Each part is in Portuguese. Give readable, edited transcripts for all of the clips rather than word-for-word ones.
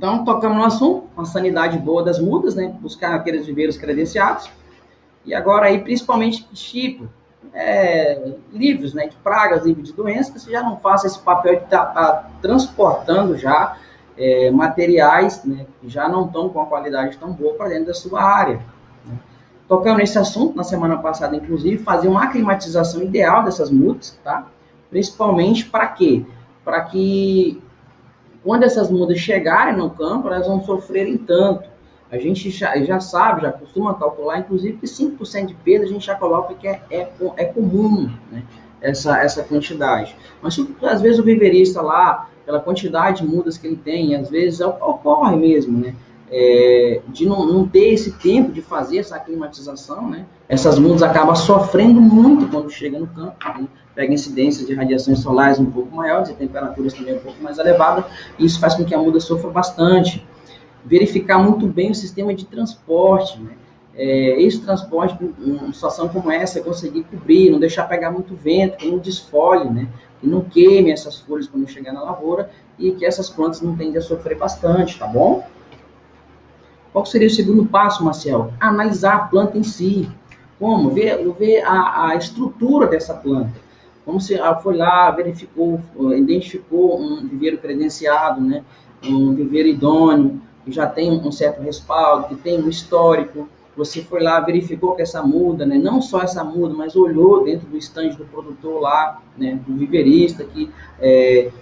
Então, tocamos no assunto, a sanidade boa das mudas, né? Buscar aqueles viveiros credenciados. E agora aí, principalmente, tipo, livros, né? De pragas, livros de doenças, que você já não faça esse papel de estar transportando já materiais, né? Que já não estão com a qualidade tão boa para dentro da sua área. Né? Tocamos nesse assunto na semana passada, inclusive, fazer uma aclimatização ideal dessas mudas, tá? Principalmente para quê? Para que quando essas mudas chegarem no campo, elas vão sofrerem tanto. A gente já sabe, já costuma calcular, inclusive, que 5% de perda a gente já coloca que é comum, né? essa quantidade. Mas às vezes o viverista lá, pela quantidade de mudas que ele tem, às vezes ocorre mesmo, né? De não ter esse tempo de fazer essa aclimatização, né? Essas mudas acabam sofrendo muito quando chega no campo, né? Pega incidência de radiações solares um pouco maiores e temperaturas também um pouco mais elevadas, e isso faz com que a muda sofra bastante. Verificar muito bem o sistema de transporte, né? Esse transporte, em uma situação como essa, conseguir cobrir, não deixar pegar muito vento, que não desfolhe, né? Que não queime essas folhas quando chegar na lavoura e que essas plantas não tendem a sofrer bastante, tá bom? Qual seria o segundo passo, Marcel? Analisar a planta em si. Como? Ver a estrutura dessa planta. Como se foi lá, verificou, identificou um viveiro credenciado, né? Um viveiro idôneo, que já tem um certo respaldo, que tem um histórico. Você foi lá, verificou que essa muda, né? Não só essa muda, mas olhou dentro do estande do produtor lá, né? Do viveirista, que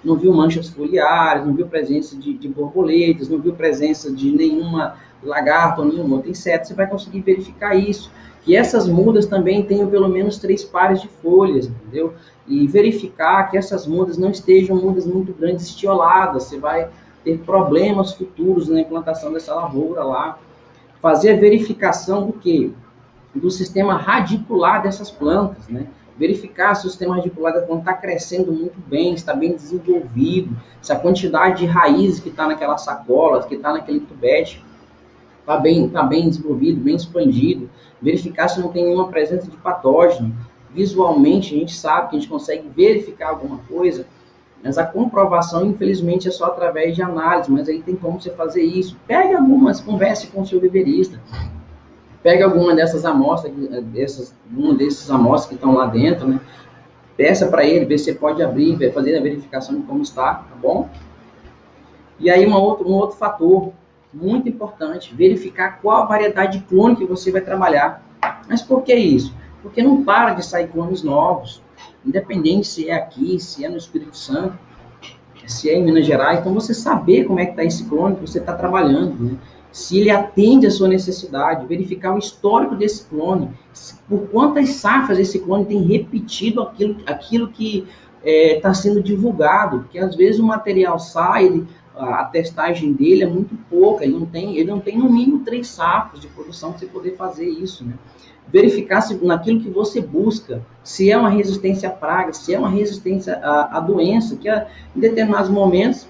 não viu manchas foliares, não viu presença de borboletas, não viu presença de nenhuma lagarto ou nenhum outro inseto. Você vai conseguir verificar isso. Que essas mudas também tenham pelo menos 3 pares de folhas, entendeu? E verificar que essas mudas não estejam mudas muito grandes, estioladas. Você vai ter problemas futuros na implantação dessa lavoura lá. Fazer a verificação do quê? Do sistema radicular dessas plantas, né? Verificar se o sistema radicular da planta está crescendo muito bem, está bem desenvolvido, se a quantidade de raízes que está naquela sacola, que está naquele tubete, está bem desenvolvido, bem expandido. Verificar se não tem nenhuma presença de patógeno. Visualmente, a gente sabe que a gente consegue verificar alguma coisa, mas a comprovação, infelizmente, é só através de análise, mas aí tem como você fazer isso. Pegue algumas, converse com o seu viverista, pegue alguma dessas amostras, uma desses amostras que estão lá dentro, né? Peça para ele, ver se você pode abrir, fazer a verificação de como está, tá bom? E aí um outro fator muito importante, verificar qual a variedade de clone que você vai trabalhar. Mas por que isso? Porque não para de sair clones novos, independente se é aqui, se é no Espírito Santo, se é em Minas Gerais. Então você saber como é que está esse clone que você está trabalhando, né? Se ele atende à sua necessidade, verificar o histórico desse clone, por quantas safras esse clone tem repetido aquilo que está sendo divulgado, porque às vezes o material sai, a testagem dele é muito pouca, ele não tem no mínimo 3 safras de produção para você poder fazer isso, né? Verificar se naquilo que você busca, se é uma resistência à praga, se é uma resistência à doença, que em determinados momentos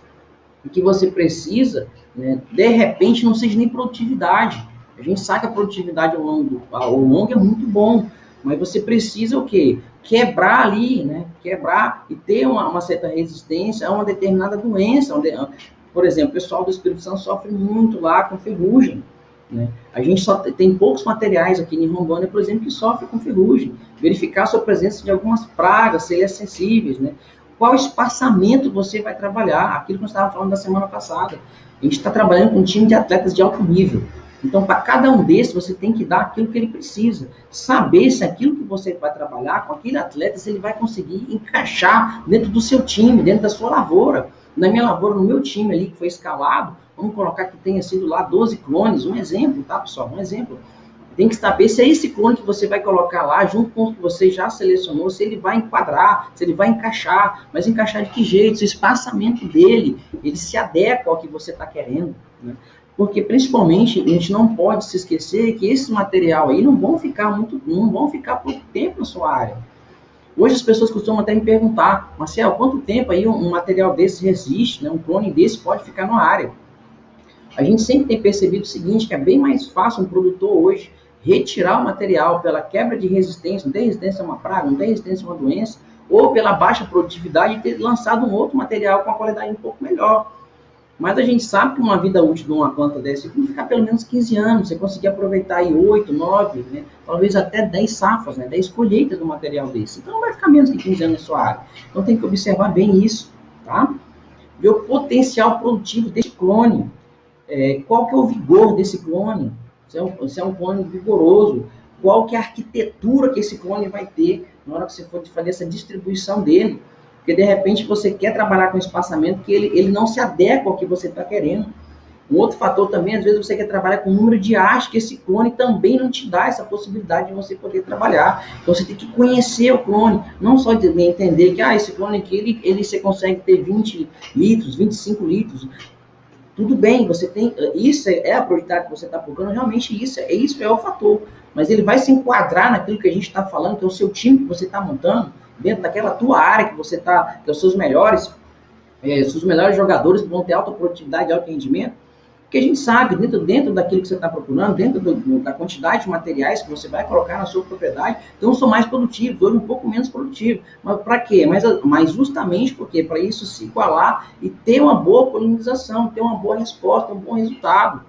que você precisa, né, de repente não seja nem produtividade. A gente sabe que a produtividade ao longo é muito bom, mas você precisa o quê? Quebrar ali, né? Quebrar e ter uma certa resistência a uma determinada doença. Por exemplo, o pessoal do Espírito Santo sofre muito lá com ferrugem, né? A gente só tem poucos materiais aqui em Rondônia, por exemplo, que sofrem com ferrugem. Verificar a sua presença de algumas pragas, se ele é sensíveis, né? Qual espaçamento você vai trabalhar? Aquilo que nós estávamos falando da semana passada. A gente está trabalhando com um time de atletas de alto nível. Então, para cada um desses, você tem que dar aquilo que ele precisa. Saber se aquilo que você vai trabalhar com aquele atleta, se ele vai conseguir encaixar dentro do seu time, dentro da sua lavoura. Na minha lavoura, no meu time ali, que foi escalado, vamos colocar que tenha sido lá 12 clones, um exemplo, tá, pessoal? Um exemplo. Tem que saber se é esse clone que você vai colocar lá, junto com o que você já selecionou, se ele vai enquadrar, se ele vai encaixar, mas encaixar de que jeito, se o espaçamento dele, ele se adequa ao que você está querendo, né? Porque, principalmente, a gente não pode se esquecer que esse material aí não vão ficar pouco tempo na sua área. Hoje as pessoas costumam até me perguntar, Marcel, quanto tempo aí um material desse resiste, né? Um clone desse pode ficar na área? A gente sempre tem percebido o seguinte, que é bem mais fácil um produtor hoje retirar o material pela quebra de resistência, não tem resistência a uma praga, não tem resistência a uma doença, ou pela baixa produtividade e ter lançado um outro material com uma qualidade um pouco melhor. Mas a gente sabe que uma vida útil de uma planta dessa tem que ficar pelo menos 15 anos, você conseguir aproveitar aí 8, 9, né, talvez até 10 safras, né, 10 colheitas do material desse. Então não vai ficar menos que 15 anos na sua área. Então tem que observar bem isso, tá? Ver o potencial produtivo desse clone. Qual que é o vigor desse clone? Se é um clone vigoroso, qual que é a arquitetura que esse clone vai ter na hora que você for fazer essa distribuição dele. Porque, de repente, você quer trabalhar com espaçamento que ele não se adequa ao que você está querendo. Um outro fator também, às vezes, você quer trabalhar com o número de hastes que esse clone também não te dá essa possibilidade de você poder trabalhar. Então, você tem que conhecer o clone, não só de entender que esse clone aqui, você consegue ter 20 litros, 25 litros. Tudo bem, você tem, isso é a prioridade que você está procurando, realmente isso é o fator. Mas ele vai se enquadrar naquilo que a gente está falando, que é o seu time que você está montando, dentro daquela tua área que você está, que é os seus melhores jogadores que vão ter alta produtividade, alto rendimento. Porque a gente sabe, dentro daquilo que você está procurando, dentro da quantidade de materiais que você vai colocar na sua propriedade, então são mais produtivos, hoje um pouco menos produtivos. Mas para quê? Mas justamente porque para isso se igualar e ter uma boa polinização, ter uma boa resposta, um bom resultado.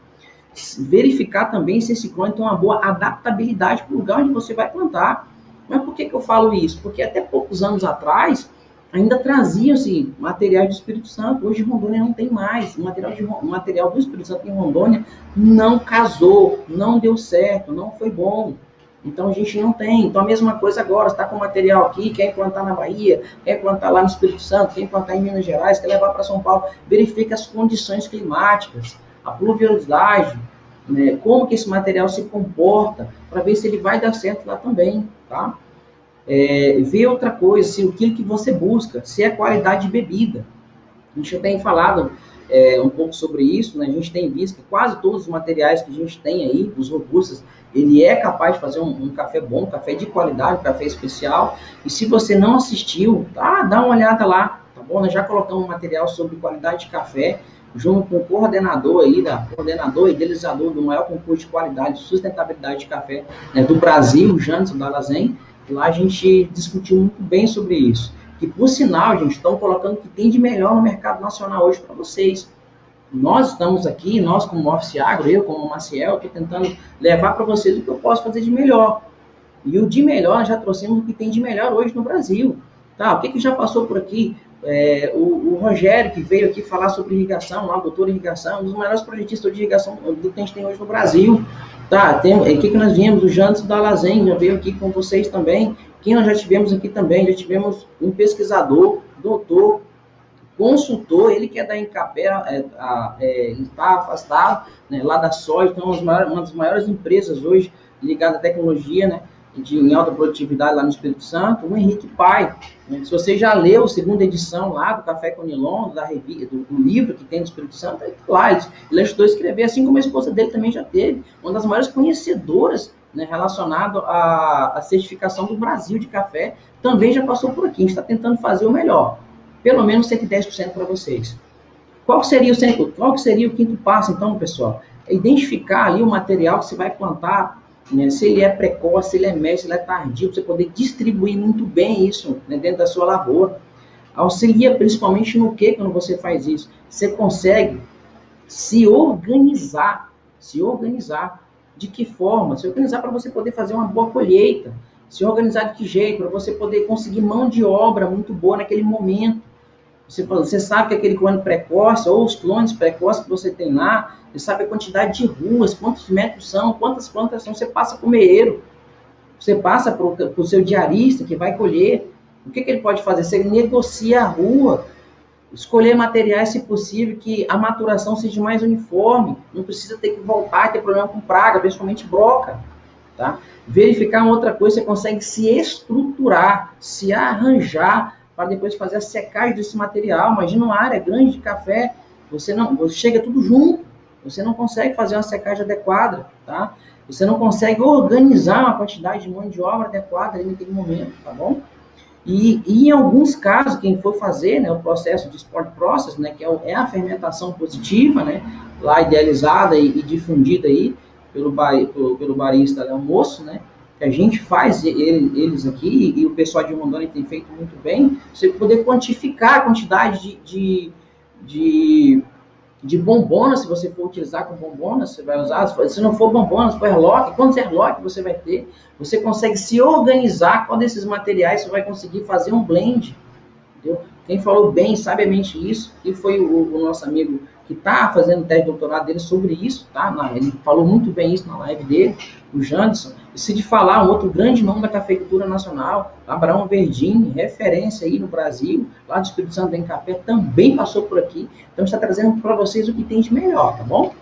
Verificar também se esse clone tem uma boa adaptabilidade para o lugar onde você vai plantar. Mas por que eu falo isso? Porque até poucos anos atrás, ainda traziam-se materiais do Espírito Santo. Hoje, Rondônia não tem mais. O material do Espírito Santo em Rondônia não casou, não deu certo, não foi bom. Então, a gente não tem. Então, a mesma coisa agora. Você está com material aqui, quer implantar na Bahia, quer implantar lá no Espírito Santo, quer implantar em Minas Gerais, quer levar para São Paulo. Verifique as condições climáticas, a pluviosidade, né, como que esse material se comporta, para ver se ele vai dar certo lá também, tá? Ver outra coisa, se aquilo que você busca, se é qualidade de bebida. A gente já tem falado um pouco sobre isso, né? A gente tem visto que quase todos os materiais que a gente tem aí, os robustos, ele é capaz de fazer um café bom, um café de qualidade, um café especial. E se você não assistiu, dá uma olhada lá, tá bom? Nós já colocamos um material sobre qualidade de café, junto com o coordenador e idealizador do maior concurso de qualidade e sustentabilidade de café, né, do Brasil, o Janderson Dallazen. Lá a gente discutiu muito bem sobre isso. Que, por sinal, gente, estão colocando o que tem de melhor no mercado nacional hoje para vocês. Nós estamos aqui, nós como Office Agro, eu como Maciel, estou tentando levar para vocês o que eu posso fazer de melhor. E o de melhor, nós já trouxemos o que tem de melhor hoje no Brasil. Tá? O que já passou por aqui? O Rogério, que veio aqui falar sobre irrigação, lá, o doutor irrigação, um dos maiores projetistas de irrigação que a gente tem hoje no Brasil. Tá, que nós viemos, o Janderson Dallazen já veio aqui com vocês também. Quem nós já tivemos aqui também? Já tivemos um pesquisador, doutor, consultor, ele que é da Incapé, está afastado, né, lá da soja, então uma das maiores empresas hoje ligada à tecnologia, né, em alta produtividade lá no Espírito Santo, o Henrique Pai. Né? Se você já leu a segunda edição lá do Café com Nilon, do livro que tem no Espírito Santo, ele está lá, ele ajudou a escrever, assim como a esposa dele também já teve, uma das maiores conhecedoras, né, relacionado à certificação do Brasil de café, também já passou por aqui. A gente está tentando fazer o melhor, pelo menos 110% para vocês. Qual que seria o quinto passo, então, pessoal? É identificar ali o material que você vai plantar, né, se ele é precoce, se ele é médio, se ele é tardio, para você poder distribuir muito bem isso, né, dentro da sua lavoura. Auxilia principalmente no que quando você faz isso? Você consegue se organizar. De que forma? Se organizar para você poder fazer uma boa colheita. Se organizar de que jeito? Para você poder conseguir mão de obra muito boa naquele momento. Você sabe que aquele clone precoce, ou os clones precoces que você tem lá, você sabe a quantidade de ruas, quantos metros são, quantas plantas são, você passa para o meeiro, você passa para o seu diarista que vai colher. O que ele pode fazer? Você negocia a rua, escolher materiais, se possível, que a maturação seja mais uniforme, não precisa ter que voltar, ter problema com praga, principalmente broca. Tá? Verificar uma outra coisa, você consegue se estruturar, se arranjar, para depois fazer a secagem desse material. Imagina uma área grande de café, você chega tudo junto, você não consegue fazer uma secagem adequada, tá? Você não consegue organizar uma quantidade de mão de obra adequada ali naquele momento, tá bom? E em alguns casos, quem for fazer, né, o processo de Sport Process, né, que é a fermentação positiva, né, lá idealizada e difundida aí pelo barista Léo Moço, né, que a gente faz eles aqui, e o pessoal de Rondônia tem feito muito bem, você poder quantificar a quantidade de de bombona, se você for utilizar com bombona, você vai usar. Se não for bombona, se for airlock, quantos airlock você vai ter? Você consegue se organizar com desses materiais, você vai conseguir fazer um blend. Entendeu? Quem falou bem, sabiamente isso, que foi o nosso amigo que está fazendo o teste de doutorado dele sobre isso, tá? Ele falou muito bem isso na live dele, o Janderson. E se de falar um outro grande nome da cafeicultura nacional, Abraão Verdini, referência aí no Brasil, lá do Espírito Santo em café, também passou por aqui. Então está trazendo para vocês o que tem de melhor, tá bom?